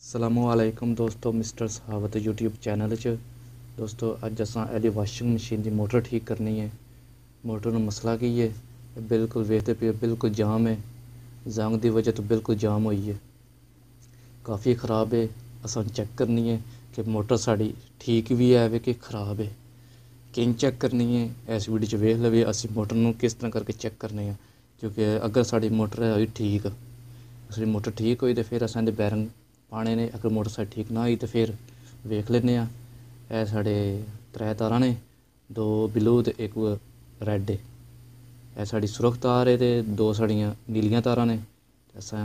अस्सलामुअलैकुम दोस्तों, मिस्टर सखावत YouTube channel च दोस्तों अज असां एह्दी वाशिंग मशीन की मोटर ठीक करनी है। मोटर में मसला की है, बिल्कुल वेखते पे बिल्कुल जाम है, जंग की वजह तो बिल्कुल जाम हुई है, काफ़ी ख़राब है। असां चेक करनी है कि मोटर साड़ी ठीक भी है कि ख़राब है, किं चेक करनी है इस वीडियो च वेख लवे असी मोटर नूं किस तरह करके चेक करने हैं। क्योंकि अगर साड़ी मोटर है ठीक, साड़ी मोटर ठीक हुई तो फिर असां दे बैरंग पाने ने। अगर मोटर साड़ी ठीक ना हुई तो फिर वेख लैने आ। यह साढ़े 3 तारां ने, 2 ब्लू तो 1 रैड है। यह साड़ी सुरख तार है तो 2 साड़ियाँ नीलियाँ तारां ने। असां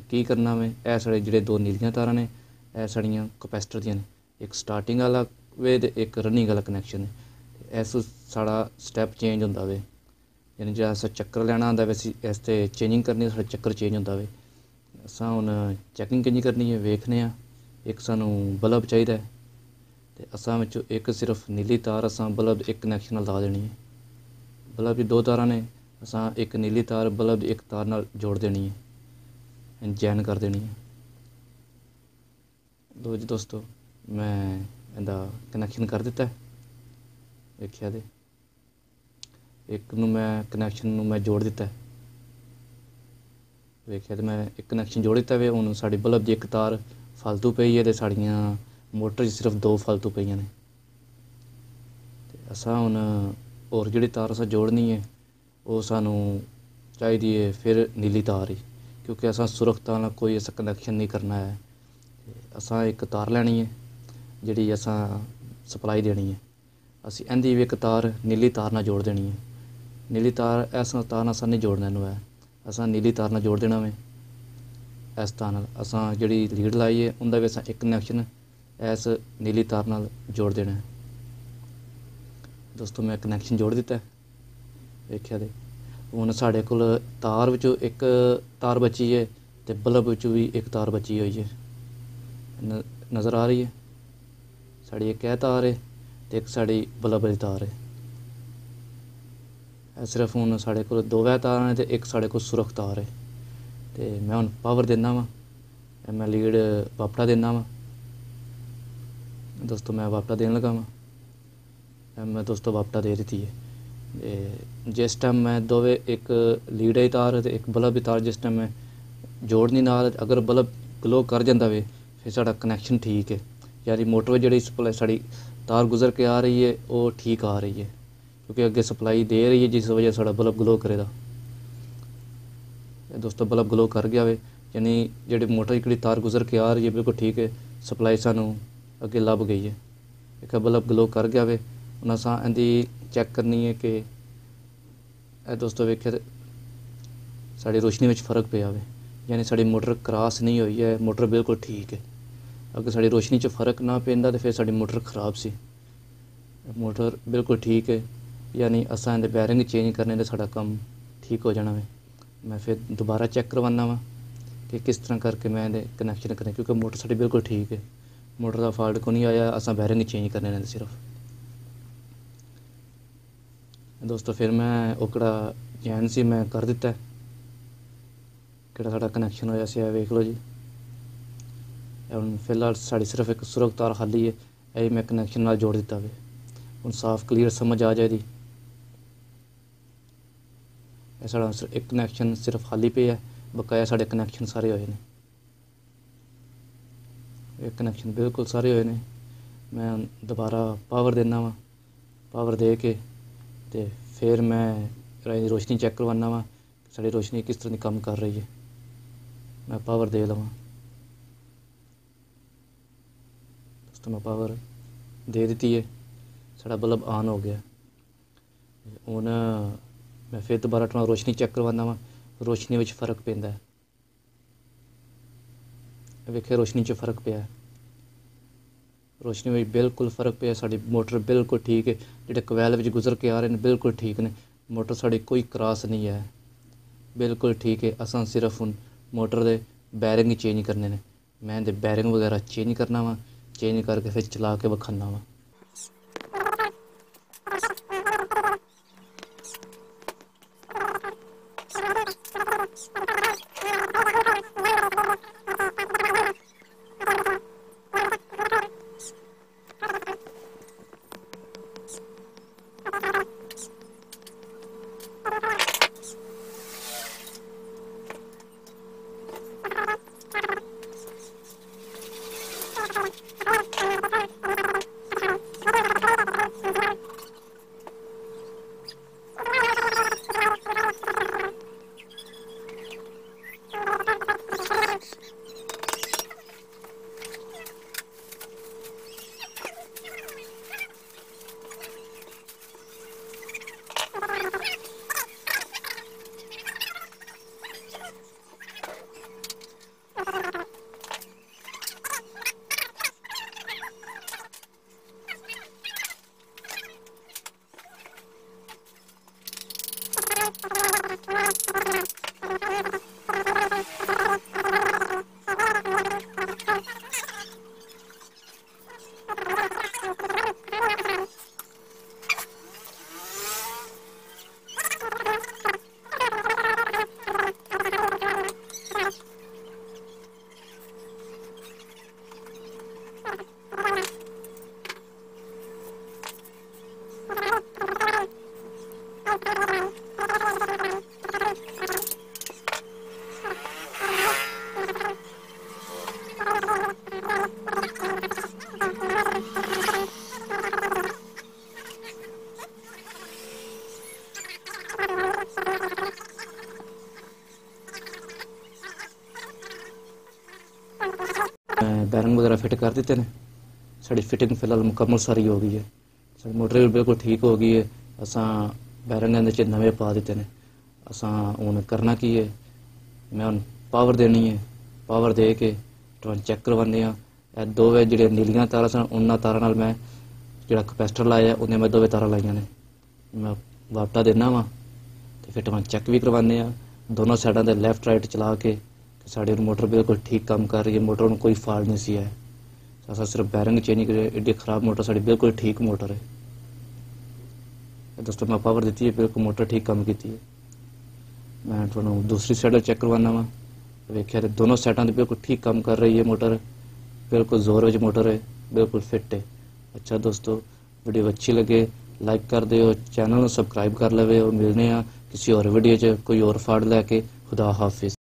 की करना में यह साढ़े जिहड़े 2 नीलियाँ तारां ने यह साड़ियाँ कैपेसिटर दियां ने, एक स्टार्टिंग वाला वे ते एक रनिंग वाला कनैक्शन है। इस साड़ा स्टैप चेंज होंदा वे, यानी जो अस चक्कर लैना आंदा वैसे इस ते चेंजिंग करनी साढ़ा चक्कर चेंज होंदा वे। असां हुण चैकिंग किंज करनी है वेखने आ। एक सानू बल्ब चाहिदा है ते असां विचों एक सिर्फ नीली तार असां बल्ब एक कनैक्शन नाल ला देनी है। बल्ब की 2 तारां ने, असां एक नीली तार बल्ब की एक तार नाल जोड़ देनी है, जैन कर देनी है। लो जी दोस्तों, मैं इहदा कनैक्शन कर दिता है, देखिया दे एक नूं मैं कनैक्शन नूं मैं जोड़ दिता है। वेखिया तो मैं एक कनैक्शन जोड़ दिता वे। हुण साड़ी बल्ब की एक तार फालतू पई है तो साड़ियाँ मोटर सिर्फ 2 फालतू पईयां ने। असां हुण होर जिहड़ी तार असां जोड़नी है वो सानू चाहिदी है फिर नीली तार ही, क्योंकि असां सुरख तार नाल कोई ऐसा कनैक्शन नहीं करना है। असां एक तार लैनी है जिहड़ी असां सप्लाई देनी है, असीं इहदी भी एक तार नीली तार नाल जोड़ देनी है। नीली तार इस तार नाल असां नहीं जोड़ना इहनूं है, असां नीली तार नाल जोड़ देना वे। इस तार नाल असां जिहड़ी लीड लाई है उंदा भी असां एक कनैक्शन इस नीली तार नाल जोड़ देना है। दोस्तों मैं कनैक्शन जोड़ दिता है, वेखिया दे हुण साढ़े कोल तार विचों एक तार बची है तो बल्ब विचों भी एक तार बची हुई है। नज़र आ रही है, साड़ी एक यह तार है तो एक साड़ी बल्ब वाली तार है। सिर्फ हुण साढ़े कोल 2 तार ने तो एक साढ़े कोल सुरख तार है। तो मैं हुण पावर देना वा, मैं लीड वापड़ा देना वा। दोस्तों मैं वापड़ा देन लगा वा, मैं दोस्तों वापड़ा दे दी है। जिस टाइम मैं दोवे एक लीड की तार तो एक बल्ब की तार जिस टाइम मैं जोड़नी नाल, अगर बल्ब ग्लो कर जाता वे फिर साड़ा कनैक्शन ठीक है, यानी मोटर जिहड़ी सप्लाई साड़ी तार गुजर के आ रही है वो ठीक आ रही है, क्योंकि अगे सप्लाई दे रही है जिस वजह साड़ा बल्ब ग्लो करेगा। दोस्तों बल्ब ग्लो कर गया वे, यानी जिहड़ी मोटर जिहड़ी तार गुजर के आ रही है बिल्कुल ठीक है, सप्लाई सानू अगे लभ गई है। एक बल्ब ग्लो कर गया वे। हुण असां इहदी चैक करनी है कि दोस्तों वेखिया साड़ी रोशनी में फ़र्क पिया वे, यानी साड़ी मोटर क्रास नहीं हुई है, मोटर बिल्कुल ठीक है। अगर साड़ी रोशनी च फ़र्क ना पैंदा तो फिर साड़ी मोटर ख़राब सी। मोटर बिल्कुल ठीक है, यानी असां इहदे बैरिंग चेंज करने तो साड़ा काम ठीक हो जाना वे। मैं फिर दोबारा चेक करवाना वा कि किस तरह करके मैं इहदे कनैक्शन करें, क्योंकि मोटर साड़ी बिल्कुल ठीक है, मोटर का फॉल्ट को नहीं आया, असां बैरिंग चेंज करने ने सिर्फ। दोस्तों फिर मैं ओकड़ा जैन सी मैं कर दिता है, किहड़ा साड़ा कनैक्शन होया सी वेख लो जी। हुण फिलहाल साड़ी सिर्फ एक सुरख तार खाली है, यही मैं कनैक्शन नाल जोड़ दिता वे। हुण साफ क्लीयर समझ आ जाएगी। साड़ा एक कनैक्शन सिर्फ खाली पे है, बकाया साढ़े कनैक्शन सारे होए ने, एक कनैक्शन बिल्कुल सारे होए ने। मैं दोबारा पावर देना वा, पावर दे के ते फिर मैं रोशनी चेक करवाना वा, साड़ी रोशनी किस तरह की काम कर रही है। मैं पावर दे लवां। दोस्तों मैं पावर दे दी है, साड़ा बल्ब ऑन हो गया। हुण मैं फिर दोबारा थोड़ा रोशनी चेक करवाना वा, रोशनी में फ़र्क पैंदा है, वेखिया रोशनी च फ़र्क पिया है, रोशनी में बिल्कुल फ़र्क पिया। साड़ी मोटर बिल्कुल ठीक है, जिहड़े कोवैल विच गुजर के आ रहे हैं बिल्कुल ठीक ने, मोटर साड़ी कोई क्रास नहीं है, बिल्कुल ठीक है। असां सिर्फ हुण मोटर दे बैरिंग चेंज करने ने, मैं इहदे बैरिंग वगैरह चेंज करना वा, चेंज करके फिर चला के विखाना वा। बैरिंग वगैरह फिट कर दिते ने। साड़ी फिटिंग फिलहाल मुकम्मल सारी हो गई है। साड़ी मोटर भी बिल्कुल ठीक हो गई है। असां बैरिंग इहदे च नवे पा दिते ने। असां हुण करना की है, मैं हुण पावर देनी है। पावर दे के तुहानूं चैक करवाने आ। ਇਹ ਦੋਵੇਂ ਜਿਹੜੇ ਨੀਲੀਆਂ ਤਾਰਾਂ ਸਨ ਉਹਨਾਂ ਤਾਰਾਂ ਨਾਲ ਮੈਂ ਜਿਹੜਾ ਕਪੈਸਿਟਰ ਲਾਇਆ ਉਹਨੇ ਮੈਂ ਦੋਵੇਂ ਤਾਰਾਂ ਲਾਈਆਂ ਨੇ। ਮੈਂ ਵਾਪਟਾ ਦੇਣਾ ਵਾ ਤੇ ਫਿਰ ਤੁਹਾਨੂੰ ਚੈੱਕ ਵੀ ਕਰਵਾਉਂਦੇ ਆ ਦੋਨੋਂ ਸਾਈਡਾਂ ਦੇ ਲੈਫਟ ਰਾਈਟ ਚਲਾ ਕੇ ਕਿ ਸਾਡੀ ਮੋਟਰ ਬਿਲਕੁਲ ਠੀਕ ਕੰਮ ਕਰ ਰਹੀ ਹੈ। ਮੋਟਰ ਨੂੰ ਕੋਈ ਫਾਲਟ ਨਹੀਂ ਸੀ ਹੈ। ਅਸਾਂ ਸਿਰਫ ਬੈਰਿੰਗ ਚੇਂਜ ਕਰੇ। ਐਡੀ ਖਰਾਬ ਮੋਟਰ ਸਾਡੀ ਬਿਲਕੁਲ ਠੀਕ ਮੋਟਰ ਹੈ। ਦੋਸਤੋ ਮੈਂ ਪਾਵਰ ਦਿੱਤੀ ਹੈ, ਬਿਲਕੁਲ ਮੋਟਰ ਠੀਕ ਕੰਮ ਕੀਤੀ ਹੈ। ਮੈਂ ਤੁਹਾਨੂੰ ਦੂਸਰੀ ਸਾਈਡ ਚੈੱਕ ਕਰਵਾਉਣਾ ਵਾ। ਵੇਖਿਆ ਤੇ ਦੋਨੋਂ ਸਾਈਡਾਂ 'ਤੇ ਬਿਲਕੁਲ ਠੀਕ ਕੰਮ ਕਰ ਰਹੀ ਹੈ ਮੋਟਰ। बिल्कुल जोर विच मोटर है, बिल्कुल फिट है। अच्छा दोस्तों, वीडियो अच्छी लगे लाइक कर दिओ, चैनल को सबक्राइब कर लवे और मिलने आ किसी और वीडियो च कोई और फाड़ लैके। खुदा हाफिज़।